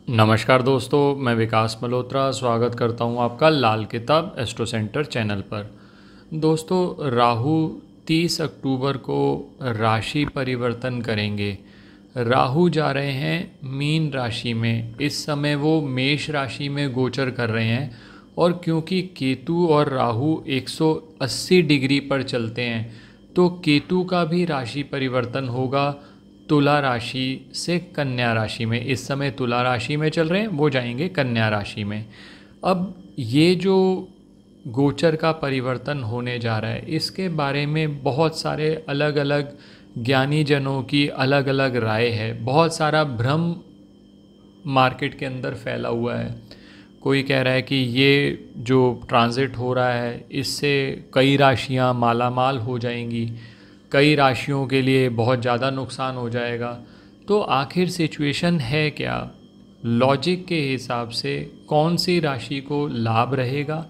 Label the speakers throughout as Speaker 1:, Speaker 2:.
Speaker 1: नमस्कार दोस्तों, मैं विकास मल्होत्रा स्वागत करता हूं आपका लाल किताब एस्ट्रो सेंटर चैनल पर। दोस्तों, राहु 30 अक्टूबर को राशि परिवर्तन करेंगे। राहु जा रहे हैं मीन राशि में। इस समय वो मेष राशि में गोचर कर रहे हैं और क्योंकि केतु और राहु 180 डिग्री पर चलते हैं तो केतु का भी राशि परिवर्तन होगा। तुला राशि से कन्या राशि में, इस समय तुला राशि में चल रहे हैं, वो जाएंगे कन्या राशि में। अब ये जो गोचर का परिवर्तन होने जा रहा है, इसके बारे में बहुत सारे अलग अलग ज्ञानी जनों की अलग अलग राय है। बहुत सारा भ्रम मार्केट के अंदर फैला हुआ है। कोई कह रहा है कि ये जो ट्रांजिट हो रहा है इससे कई राशियां मालामाल हो जाएंगी, कई राशियों के लिए बहुत ज़्यादा नुकसान हो जाएगा। तो आखिर सिचुएशन है क्या? लॉजिक के हिसाब से कौन सी राशि को लाभ रहेगा,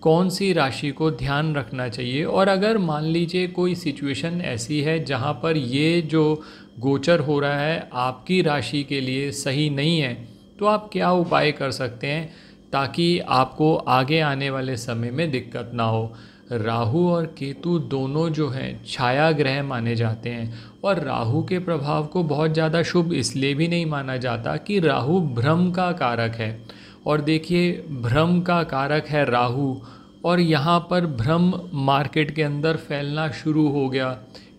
Speaker 1: कौन सी राशि को ध्यान रखना चाहिए? और अगर मान लीजिए कोई सिचुएशन ऐसी है जहाँ पर ये जो गोचर हो रहा है आपकी राशि के लिए सही नहीं है, तो आप क्या उपाय कर सकते हैं ताकि आपको आगे आने वाले समय में दिक्कत ना हो? राहु और केतु दोनों जो हैं छाया ग्रह माने जाते हैं और राहु के प्रभाव को बहुत ज़्यादा शुभ इसलिए भी नहीं माना जाता कि राहु भ्रम का कारक है। और देखिए, भ्रम का कारक है राहु, और यहाँ पर भ्रम मार्केट के अंदर फैलना शुरू हो गया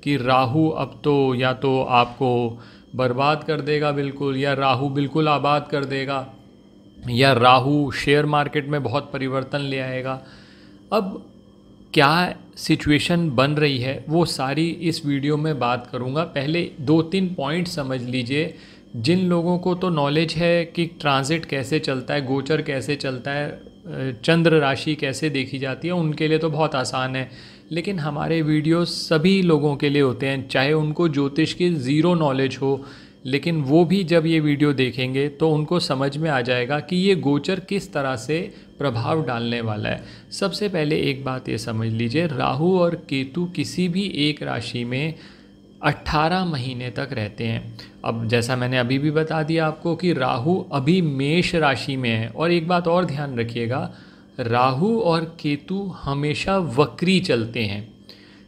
Speaker 1: कि राहु अब तो या तो आपको बर्बाद कर देगा बिल्कुल, या राहु बिल्कुल आबाद कर देगा, या राहु शेयर मार्केट में बहुत परिवर्तन ले आएगा। अब क्या सिचुएशन बन रही है वो सारी इस वीडियो में बात करूंगा। पहले 2-3 पॉइंट समझ लीजिए। जिन लोगों को तो नॉलेज है कि ट्रांजिट कैसे चलता है, गोचर कैसे चलता है, चंद्र राशि कैसे देखी जाती है, उनके लिए तो बहुत आसान है। लेकिन हमारे वीडियो सभी लोगों के लिए होते हैं, चाहे उनको ज्योतिष की ज़ीरो नॉलेज हो, लेकिन वो भी जब ये वीडियो देखेंगे तो उनको समझ में आ जाएगा कि ये गोचर किस तरह से प्रभाव डालने वाला है। सबसे पहले एक बात ये समझ लीजिए, राहु और केतु किसी भी एक राशि में 18 महीने तक रहते हैं। अब जैसा मैंने अभी भी बता दिया आपको कि राहु अभी मेष राशि में है। और एक बात और ध्यान रखिएगा, राहु और केतु हमेशा वक्री चलते हैं,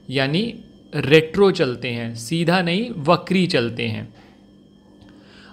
Speaker 1: यानी रेट्रो चलते हैं, सीधा नहीं वक्री चलते हैं।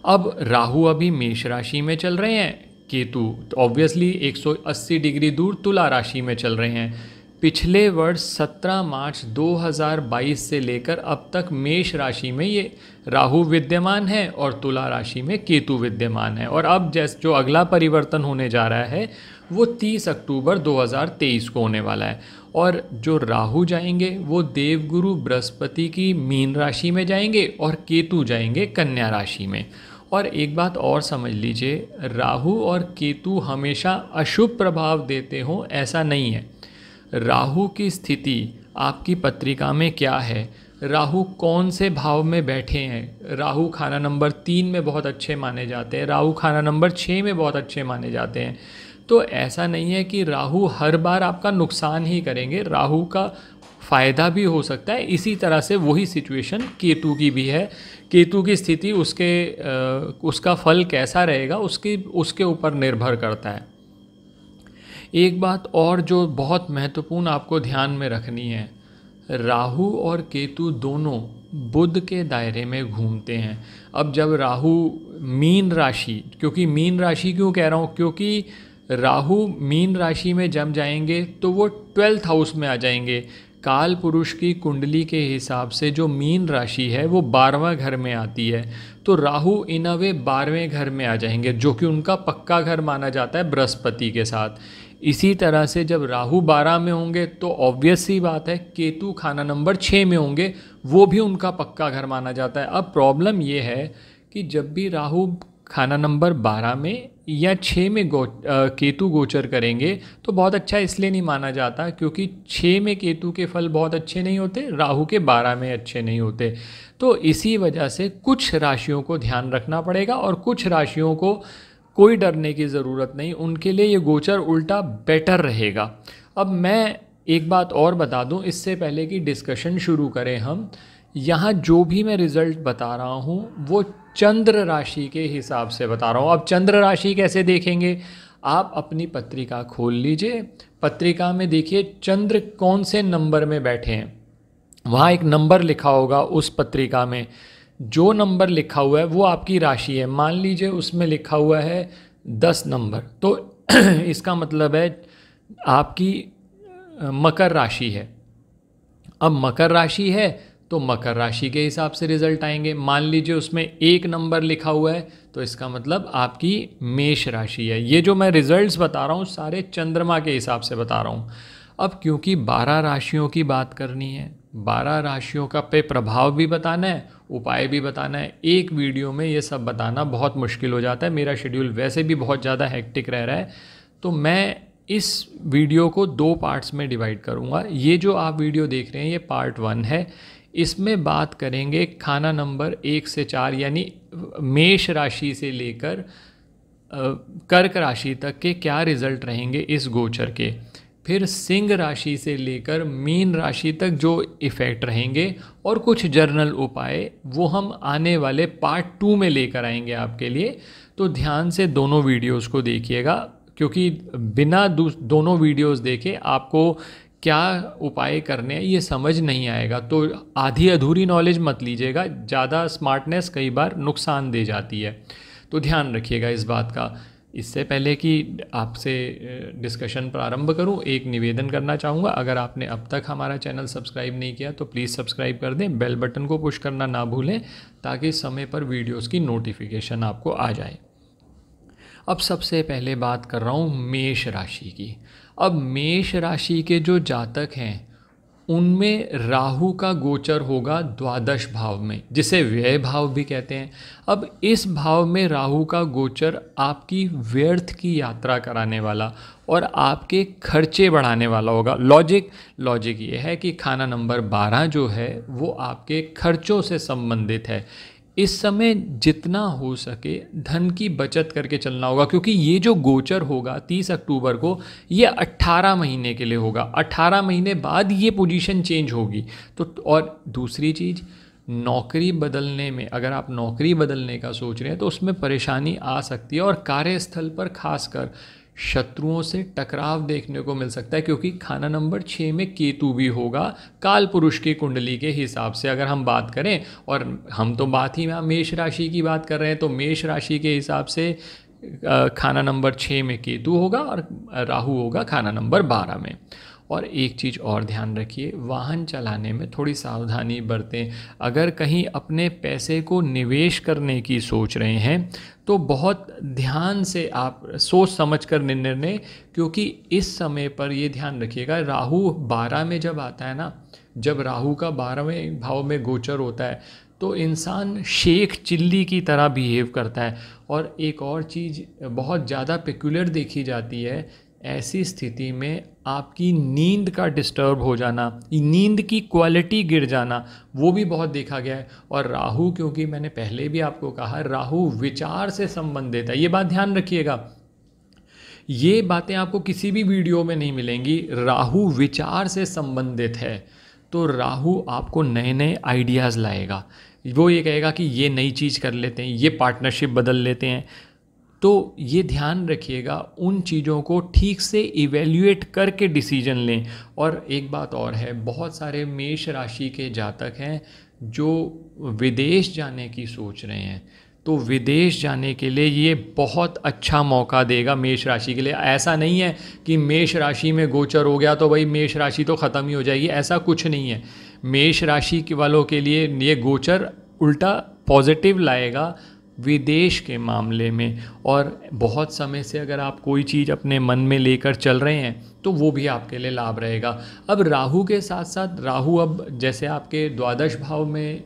Speaker 1: अब राहु अभी मेष राशि में चल रहे हैं, केतु तो ऑब्वियसली 180 डिग्री दूर तुला राशि में चल रहे हैं। पिछले वर्ष 17 मार्च 2022 से लेकर अब तक मेष राशि में ये राहु विद्यमान है और तुला राशि में केतु विद्यमान है। और अब जैसे जो अगला परिवर्तन होने जा रहा है वो 30 अक्टूबर 2023 को होने वाला है। और जो राहु जाएंगे वो देवगुरु बृहस्पति की मीन राशि में जाएंगे और केतु जाएंगे कन्या राशि में। और एक बात और समझ लीजिए, राहु और केतु हमेशा अशुभ प्रभाव देते हों ऐसा नहीं है। राहु की स्थिति आपकी पत्रिका में क्या है, राहु कौन से भाव में बैठे हैं। राहु खाना नंबर 3 में बहुत अच्छे माने जाते हैं, राहु खाना नंबर 6 में बहुत अच्छे माने जाते हैं। तो ऐसा नहीं है कि राहु हर बार आपका नुकसान ही करेंगे, राहु का फ़ायदा भी हो सकता है। इसी तरह से वही सिचुएशन केतु की भी है। केतु की स्थिति उसका फल कैसा रहेगा उसके ऊपर निर्भर करता है। एक बात और जो बहुत महत्वपूर्ण आपको ध्यान में रखनी है, राहु और केतु दोनों बुध के दायरे में घूमते हैं। अब जब राहु मीन राशि, क्योंकि मीन राशि क्यों कह रहा हूँ, क्योंकि राहु मीन राशि में जम जाएंगे तो वो 12th हाउस में आ जाएंगे। काल पुरुष की कुंडली के हिसाब से जो मीन राशि है वो 12वां घर में आती है, तो राहु इन अ वे 12वें घर में आ जाएंगे, जो कि उनका पक्का घर माना जाता है बृहस्पति के साथ। इसी तरह से जब राहु 12 में होंगे तो ऑब्वियस सी बात है केतु खाना नंबर 6 में होंगे, वो भी उनका पक्का घर माना जाता है। अब प्रॉब्लम ये है कि जब भी राहु खाना नंबर 12 में या 6 में केतु गोचर करेंगे तो बहुत अच्छा इसलिए नहीं माना जाता क्योंकि 6 में केतु के फल बहुत अच्छे नहीं होते, राहु के 12 में अच्छे नहीं होते। तो इसी वजह से कुछ राशियों को ध्यान रखना पड़ेगा और कुछ राशियों को कोई डरने की ज़रूरत नहीं, उनके लिए ये गोचर उल्टा बेटर रहेगा। अब मैं एक बात और बता दूं इससे पहले कि डिस्कशन शुरू करें हम, यहाँ जो भी मैं रिज़ल्ट बता रहा हूँ वो चंद्र राशि के हिसाब से बता रहा हूँ। अब चंद्र राशि कैसे देखेंगे, आप अपनी पत्रिका खोल लीजिए, पत्रिका में देखिए चंद्र कौन से नंबर में बैठे हैं, वहाँ एक नंबर लिखा होगा उस पत्रिका में, जो नंबर लिखा हुआ है वो आपकी राशि है। मान लीजिए उसमें लिखा हुआ है 10 नंबर, तो इसका मतलब है आपकी मकर राशि है। अब मकर राशि है तो मकर राशि के हिसाब से रिजल्ट आएंगे। मान लीजिए उसमें 1 नंबर लिखा हुआ है तो इसका मतलब आपकी मेष राशि है। ये जो मैं रिजल्ट्स बता रहा हूँ सारे चंद्रमा के हिसाब से बता रहा हूँ। अब क्योंकि 12 राशियों की बात करनी है, 12 राशियों का पे प्रभाव भी बताना है, उपाय भी बताना है, एक वीडियो में ये सब बताना बहुत मुश्किल हो जाता है। मेरा शेड्यूल वैसे भी बहुत ज़्यादा हेक्टिक रह रहा है, तो मैं इस वीडियो को 2 पार्ट्स में डिवाइड करूँगा। ये जो आप वीडियो देख रहे हैं ये पार्ट 1 है। इसमें बात करेंगे खाना नंबर 1 से 4 यानी मेष राशि से लेकर कर्क राशि तक के क्या रिजल्ट रहेंगे इस गोचर के। फिर सिंह राशि से लेकर मीन राशि तक जो इफ़ेक्ट रहेंगे और कुछ जर्नल उपाय वो हम आने वाले पार्ट 2 में लेकर आएंगे आपके लिए। तो ध्यान से दोनों वीडियोस को देखिएगा, क्योंकि बिना दोनों वीडियोस देखे आपको क्या उपाय करने हैं ये समझ नहीं आएगा। तो आधी अधूरी नॉलेज मत लीजिएगा, ज़्यादा स्मार्टनेस कई बार नुकसान दे जाती है, तो ध्यान रखिएगा इस बात का। इससे पहले कि आपसे डिस्कशन प्रारंभ करूं, एक निवेदन करना चाहूँगा। अगर आपने अब तक हमारा चैनल सब्सक्राइब नहीं किया तो प्लीज़ सब्सक्राइब कर दें, बेल बटन को पुश करना ना भूलें ताकि समय पर वीडियोस की नोटिफिकेशन आपको आ जाए। अब सबसे पहले बात कर रहा हूँ मेष राशि की। अब मेष राशि के जो जातक हैं उनमें राहु का गोचर होगा द्वादश भाव में, जिसे व्यय भाव भी कहते हैं। अब इस भाव में राहु का गोचर आपकी व्यर्थ की यात्रा कराने वाला और आपके खर्चे बढ़ाने वाला होगा। लॉजिक ये है कि खाना नंबर 12 जो है वो आपके खर्चों से संबंधित है। इस समय जितना हो सके धन की बचत करके चलना होगा, क्योंकि ये जो गोचर होगा 30 अक्टूबर को ये 18 महीने के लिए होगा। 18 महीने बाद ये पोजीशन चेंज होगी। तो और दूसरी चीज़, नौकरी बदलने में, अगर आप नौकरी बदलने का सोच रहे हैं तो उसमें परेशानी आ सकती है और कार्यस्थल पर खासकर शत्रुओं से टकराव देखने को मिल सकता है, क्योंकि खाना नंबर 6 में केतु भी होगा काल पुरुष की कुंडली के हिसाब से अगर हम बात करें। और हम तो बात ही मेष राशि की बात कर रहे हैं, तो मेष राशि के हिसाब से खाना नंबर 6 में केतु होगा और राहु होगा खाना नंबर 12 में। और एक चीज़ और ध्यान रखिए, वाहन चलाने में थोड़ी सावधानी बरतें। अगर कहीं अपने पैसे को निवेश करने की सोच रहे हैं तो बहुत ध्यान से आप सोच समझ कर निर्णय, क्योंकि इस समय पर ये ध्यान रखिएगा राहु 12 में जब आता है ना, जब राहु का 12वें भाव में गोचर होता है तो इंसान शेख चिल्ली की तरह बिहेव करता है। और एक और चीज़ बहुत ज़्यादा पेक्युलर देखी जाती है, ऐसी स्थिति में आपकी नींद का डिस्टर्ब हो जाना, नींद की क्वालिटी गिर जाना, वो भी बहुत देखा गया है। और राहु, क्योंकि मैंने पहले भी आपको कहा राहु विचार से संबंधित है, ये बात ध्यान रखिएगा। ये बातें आपको किसी भी वीडियो में नहीं मिलेंगी। राहु विचार से संबंधित है, तो राहु आपको नए नए आइडियाज़ लाएगा। वो ये कहेगा कि ये नई चीज़ कर लेते हैं, ये पार्टनरशिप बदल लेते हैं। तो ये ध्यान रखिएगा, उन चीज़ों को ठीक से इवेल्युएट करके डिसीजन लें। और एक बात और है, बहुत सारे मेष राशि के जातक हैं जो विदेश जाने की सोच रहे हैं, तो विदेश जाने के लिए ये बहुत अच्छा मौका देगा मेष राशि के लिए। ऐसा नहीं है कि मेष राशि में गोचर हो गया तो भाई मेष राशि तो ख़त्म ही हो जाएगी, ऐसा कुछ नहीं है। मेष राशि के वालों के लिए ये गोचर उल्टा पॉजिटिव लाएगा विदेश के मामले में। और बहुत समय से अगर आप कोई चीज़ अपने मन में लेकर चल रहे हैं तो वो भी आपके लिए लाभ रहेगा। अब राहु के साथ साथ राहु अब जैसे आपके द्वादश भाव में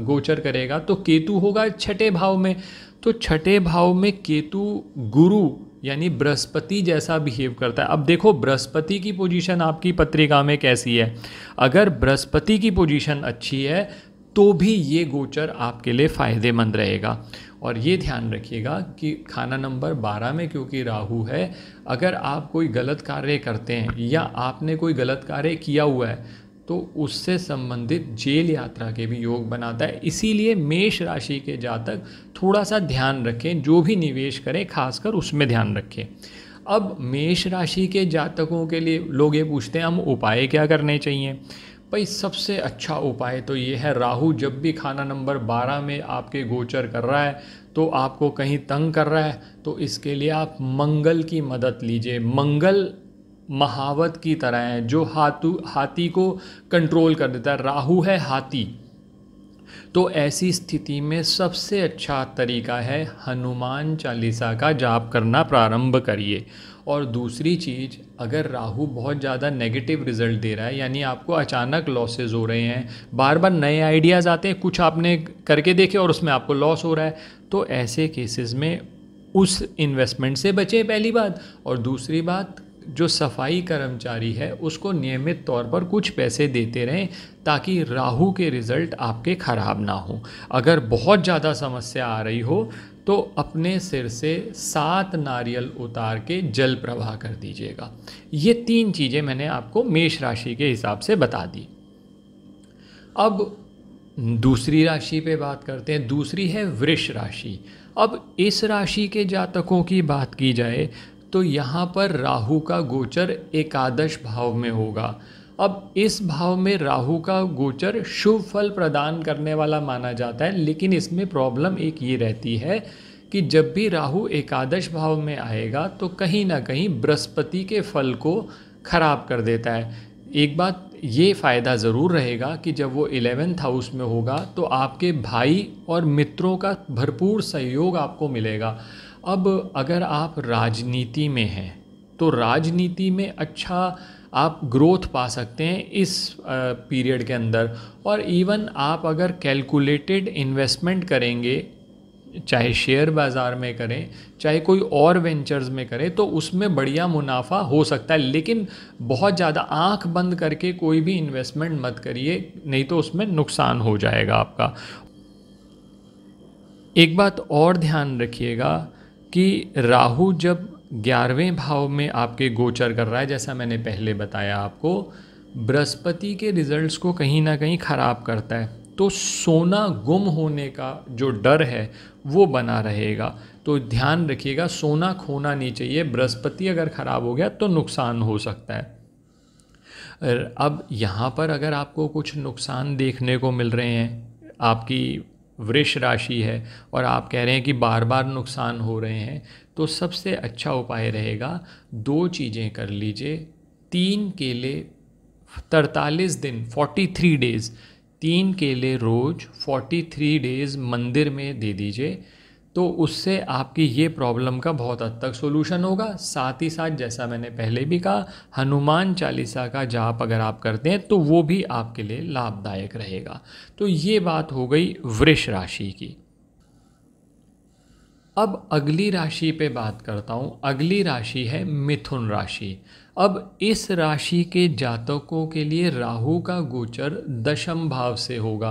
Speaker 1: गोचर करेगा तो केतु होगा 6ठे भाव में। तो 6ठे भाव में केतु गुरु यानी बृहस्पति जैसा बिहेव करता है। अब देखो बृहस्पति की पोजीशन आपकी पत्रिका में कैसी है। अगर बृहस्पति की पोजीशन अच्छी है तो भी ये गोचर आपके लिए फ़ायदेमंद रहेगा। और ये ध्यान रखिएगा कि खाना नंबर 12 में क्योंकि राहु है, अगर आप कोई गलत कार्य करते हैं या आपने कोई गलत कार्य किया हुआ है तो उससे संबंधित जेल यात्रा के भी योग बनाता है। इसीलिए मेष राशि के जातक थोड़ा सा ध्यान रखें, जो भी निवेश करें खासकर उसमें ध्यान रखें। अब मेष राशि के जातकों के लिए लोग ये पूछते हैं हम उपाय क्या करने चाहिए। भाई सबसे अच्छा उपाय तो ये है, राहु जब भी खाना नंबर 12 में आपके गोचर कर रहा है तो आपको कहीं तंग कर रहा है, तो इसके लिए आप मंगल की मदद लीजिए। मंगल महावत की तरह है जो हाथी को कंट्रोल कर देता है, राहु है हाथी। तो ऐसी स्थिति में सबसे अच्छा तरीका है हनुमान चालीसा का जाप करना प्रारंभ करिए। और दूसरी चीज़, अगर राहु बहुत ज़्यादा नेगेटिव रिजल्ट दे रहा है, यानी आपको अचानक लॉसेज हो रहे हैं, बार बार नए आइडियाज़ आते हैं, कुछ आपने करके देखे और उसमें आपको लॉस हो रहा है, तो ऐसे केसेस में उस इन्वेस्टमेंट से बचें पहली बात। और दूसरी बात, जो सफाई कर्मचारी है उसको नियमित तौर पर कुछ पैसे देते रहें ताकि राहु के रिज़ल्ट आपके ख़राब ना हो। अगर बहुत ज़्यादा समस्या आ रही हो तो अपने सिर से 7 नारियल उतार के जल प्रवाह कर दीजिएगा। ये 3 चीज़ें मैंने आपको मेष राशि के हिसाब से बता दी। अब दूसरी राशि पे बात करते हैं। दूसरी है वृष राशि। अब इस राशि के जातकों की बात की जाए तो यहाँ पर राहु का गोचर एकादश भाव में होगा। अब इस भाव में राहु का गोचर शुभ फल प्रदान करने वाला माना जाता है, लेकिन इसमें प्रॉब्लम एक ये रहती है कि जब भी राहु एकादश भाव में आएगा तो कहीं ना कहीं बृहस्पति के फल को खराब कर देता है। एक बात ये फ़ायदा ज़रूर रहेगा कि जब वो 11th हाउस में होगा तो आपके भाई और मित्रों का भरपूर सहयोग आपको मिलेगा। अब अगर आप राजनीति में हैं तो राजनीति में अच्छा आप ग्रोथ पा सकते हैं इस पीरियड के अंदर। और इवन आप अगर कैलकुलेटेड इन्वेस्टमेंट करेंगे, चाहे शेयर बाज़ार में करें चाहे कोई और वेंचर्स में करें, तो उसमें बढ़िया मुनाफा हो सकता है। लेकिन बहुत ज़्यादा आंख बंद करके कोई भी इन्वेस्टमेंट मत करिए, नहीं तो उसमें नुकसान हो जाएगा आपका। एक बात और ध्यान रखिएगा कि राहु जब 11वें भाव में आपके गोचर कर रहा है, जैसा मैंने पहले बताया आपको, बृहस्पति के रिजल्ट्स को कहीं ना कहीं ख़राब करता है, तो सोना गुम होने का जो डर है वो बना रहेगा। तो ध्यान रखिएगा, सोना खोना नहीं चाहिए। बृहस्पति अगर ख़राब हो गया तो नुकसान हो सकता है। अब यहाँ पर अगर आपको कुछ नुकसान देखने को मिल रहे हैं, आपकी वृष राशि है और आप कह रहे हैं कि बार बार नुकसान हो रहे हैं, तो सबसे अच्छा उपाय रहेगा 2 चीज़ें कर लीजिए। 3 केले 43 दिन 43 डेज़ 3 केले रोज़ 43 डेज़ मंदिर में दे दीजिए, तो उससे आपकी ये प्रॉब्लम का बहुत हद तक सोल्यूशन होगा। साथ ही साथ जैसा मैंने पहले भी कहा, हनुमान चालीसा का जाप अगर आप करते हैं तो वो भी आपके लिए लाभदायक रहेगा। तो ये बात हो गई वृष राशि की। अब अगली राशि पे बात करता हूँ। अगली राशि है मिथुन राशि। अब इस राशि के जातकों के लिए राहु का गोचर 10म भाव से होगा।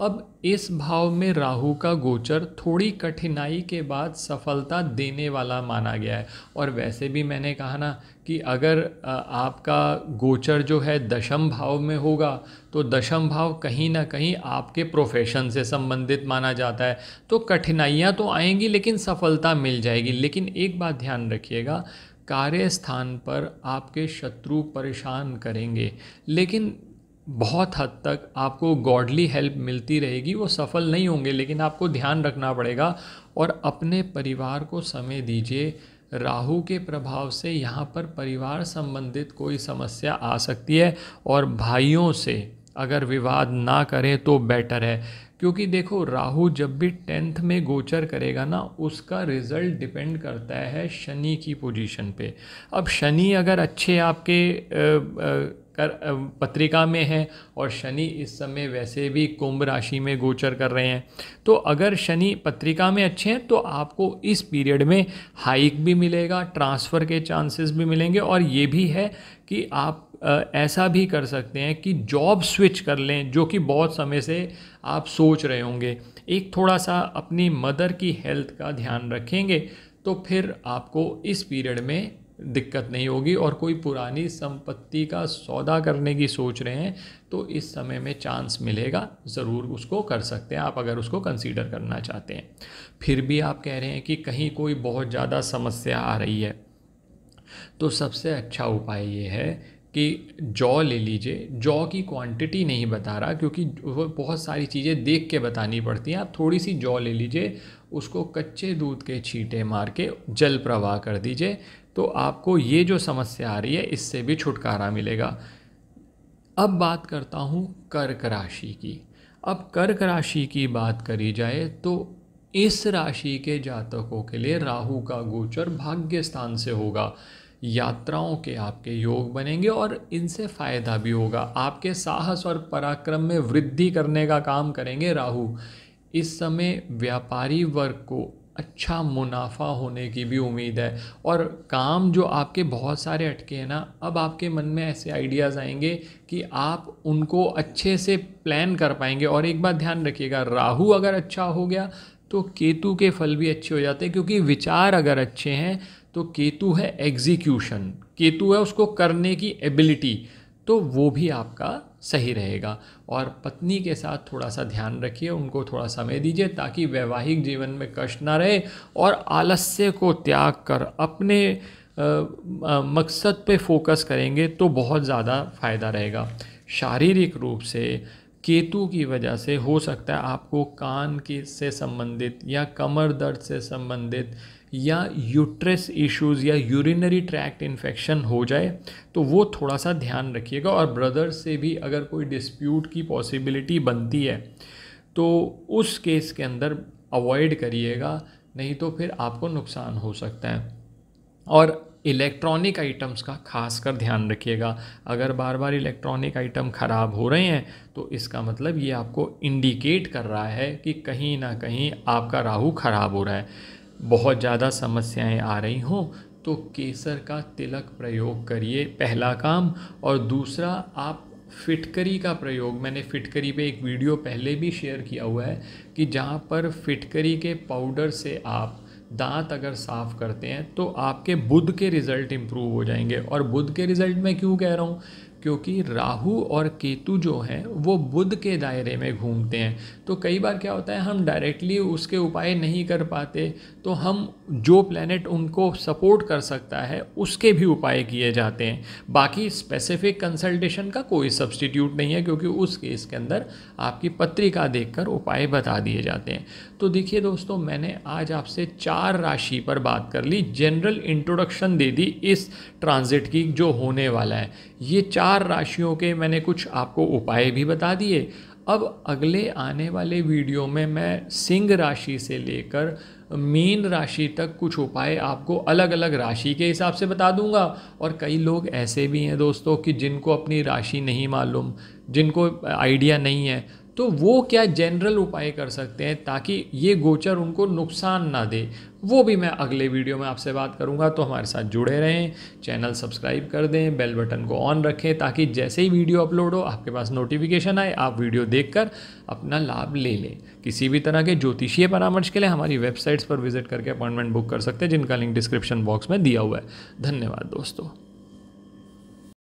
Speaker 1: अब इस भाव में राहु का गोचर थोड़ी कठिनाई के बाद सफलता देने वाला माना गया है। और वैसे भी मैंने कहा ना कि अगर आपका गोचर जो है 10म भाव में होगा तो 10म भाव कहीं ना कहीं आपके प्रोफेशन से संबंधित माना जाता है। तो कठिनाइयाँ तो आएंगी लेकिन सफलता मिल जाएगी। लेकिन एक बात ध्यान रखिएगा, कार्यस्थान पर आपके शत्रु परेशान करेंगे, लेकिन बहुत हद तक आपको गॉडली हेल्प मिलती रहेगी। वो सफल नहीं होंगे, लेकिन आपको ध्यान रखना पड़ेगा और अपने परिवार को समय दीजिए। राहु के प्रभाव से यहाँ पर परिवार संबंधित कोई समस्या आ सकती है, और भाइयों से अगर विवाद ना करें तो बेटर है। क्योंकि देखो, राहु जब भी 10th में गोचर करेगा ना, उसका रिज़ल्ट डिपेंड करता है शनि की पोजीशन पे। अब शनि अगर अच्छे आपके पत्रिका में है, और शनि इस समय वैसे भी कुंभ राशि में गोचर कर रहे हैं, तो अगर शनि पत्रिका में अच्छे हैं तो आपको इस पीरियड में हाइक भी मिलेगा, ट्रांसफ़र के चांसेस भी मिलेंगे। और ये भी है कि आप ऐसा भी कर सकते हैं कि जॉब स्विच कर लें, जो कि बहुत समय से आप सोच रहे होंगे। एक थोड़ा सा अपनी मदर की हेल्थ का ध्यान रखेंगे तो फिर आपको इस पीरियड में दिक्कत नहीं होगी। और कोई पुरानी संपत्ति का सौदा करने की सोच रहे हैं तो इस समय में चांस मिलेगा, ज़रूर उसको कर सकते हैं आप अगर उसको कंसीडर करना चाहते हैं। फिर भी आप कह रहे हैं कि कहीं कोई बहुत ज़्यादा समस्या आ रही है, तो सबसे अच्छा उपाय ये है कि जौ ले लीजिए। जौ की क्वांटिटी नहीं बता रहा क्योंकि वो बहुत सारी चीज़ें देख के बतानी पड़ती हैं। आप थोड़ी सी जौ ले लीजिए, उसको कच्चे दूध के छींटे मार के जल प्रवाह कर दीजिए, तो आपको ये जो समस्या आ रही है इससे भी छुटकारा मिलेगा। अब बात करता हूँ कर्क राशि की। अब कर्क राशि की बात करी जाए तो इस राशि के जातकों के लिए राहु का गोचर भाग्य स्थान से होगा। यात्राओं के आपके योग बनेंगे और इनसे फ़ायदा भी होगा। आपके साहस और पराक्रम में वृद्धि करने का काम करेंगे राहु। इस समय व्यापारी वर्ग को अच्छा मुनाफा होने की भी उम्मीद है, और काम जो आपके बहुत सारे अटके हैं ना, अब आपके मन में ऐसे आइडियाज़ आएंगे कि आप उनको अच्छे से प्लान कर पाएंगे। और एक बात ध्यान रखिएगा, राहु अगर अच्छा हो गया तो केतु के फल भी अच्छे हो जाते हैं, क्योंकि विचार अगर अच्छे हैं तो केतु है एग्जीक्यूशन, केतु है उसको करने की एबिलिटी, तो वो भी आपका सही रहेगा। और पत्नी के साथ थोड़ा सा ध्यान रखिए, उनको थोड़ा समय दीजिए ताकि वैवाहिक जीवन में कष्ट ना रहे, और आलस्य को त्याग कर अपने मकसद पे फोकस करेंगे तो बहुत ज़्यादा फ़ायदा रहेगा। शारीरिक रूप से केतु की वजह से हो सकता है आपको कान की से संबंधित या कमर दर्द से संबंधित या यूट्रस इश्यूज़ या यूरिनरी ट्रैक्ट इन्फेक्शन हो जाए, तो वो थोड़ा सा ध्यान रखिएगा। और ब्रदर्स से भी अगर कोई डिस्प्यूट की पॉसिबिलिटी बनती है तो उस केस के अंदर अवॉइड करिएगा, नहीं तो फिर आपको नुकसान हो सकता है। और इलेक्ट्रॉनिक आइटम्स का खासकर ध्यान रखिएगा। अगर बार बार इलेक्ट्रॉनिक आइटम ख़राब हो रहे हैं तो इसका मतलब ये आपको इंडिकेट कर रहा है कि कहीं ना कहीं आपका राहु खराब हो रहा है। बहुत ज़्यादा समस्याएं आ रही हों तो केसर का तिलक प्रयोग करिए, पहला काम। और दूसरा, आप फिटकरी का प्रयोग, मैंने फिटकरी पे एक वीडियो पहले भी शेयर किया हुआ है कि जहाँ पर फिटकरी के पाउडर से आप दांत अगर साफ़ करते हैं तो आपके बुध के रिज़ल्ट इम्प्रूव हो जाएंगे। और बुध के रिज़ल्ट मैं क्यों कह रहा हूँ, क्योंकि राहु और केतु जो हैं वो बुध के दायरे में घूमते हैं। तो कई बार क्या होता है, हम डायरेक्टली उसके उपाय नहीं कर पाते, तो हम जो प्लैनेट उनको सपोर्ट कर सकता है उसके भी उपाय किए जाते हैं। बाकी स्पेसिफिक कंसल्टेशन का कोई सब्स्टिट्यूट नहीं है, क्योंकि उस केस के अंदर आपकी पत्रिका देखकर उपाय बता दिए जाते हैं। तो देखिए दोस्तों, मैंने आज आपसे 4 राशि पर बात कर ली, जनरल इंट्रोडक्शन दे दी इस ट्रांजिट की जो होने वाला है। ये 4 राशियों के मैंने कुछ आपको उपाय भी बता दिए। अब अगले आने वाले वीडियो में मैं सिंह राशि से लेकर मीन राशि तक कुछ उपाय आपको अलग अलग राशि के हिसाब से बता दूंगा। और कई लोग ऐसे भी हैं दोस्तों कि जिनको अपनी राशि नहीं मालूम, जिनको आइडिया नहीं है, तो वो क्या जनरल उपाय कर सकते हैं ताकि ये गोचर उनको नुकसान ना दे, वो भी मैं अगले वीडियो में आपसे बात करूंगा। तो हमारे साथ जुड़े रहें, चैनल सब्सक्राइब कर दें, बेल बटन को ऑन रखें ताकि जैसे ही वीडियो अपलोड हो आपके पास नोटिफिकेशन आए, आप वीडियो देखकर अपना लाभ ले लें। किसी भी तरह के ज्योतिषीय परामर्श के लिए हमारी वेबसाइट्स पर विजिट करके अपॉइंटमेंट बुक कर सकते हैं, जिनका लिंक डिस्क्रिप्शन बॉक्स में दिया हुआ है। धन्यवाद दोस्तों।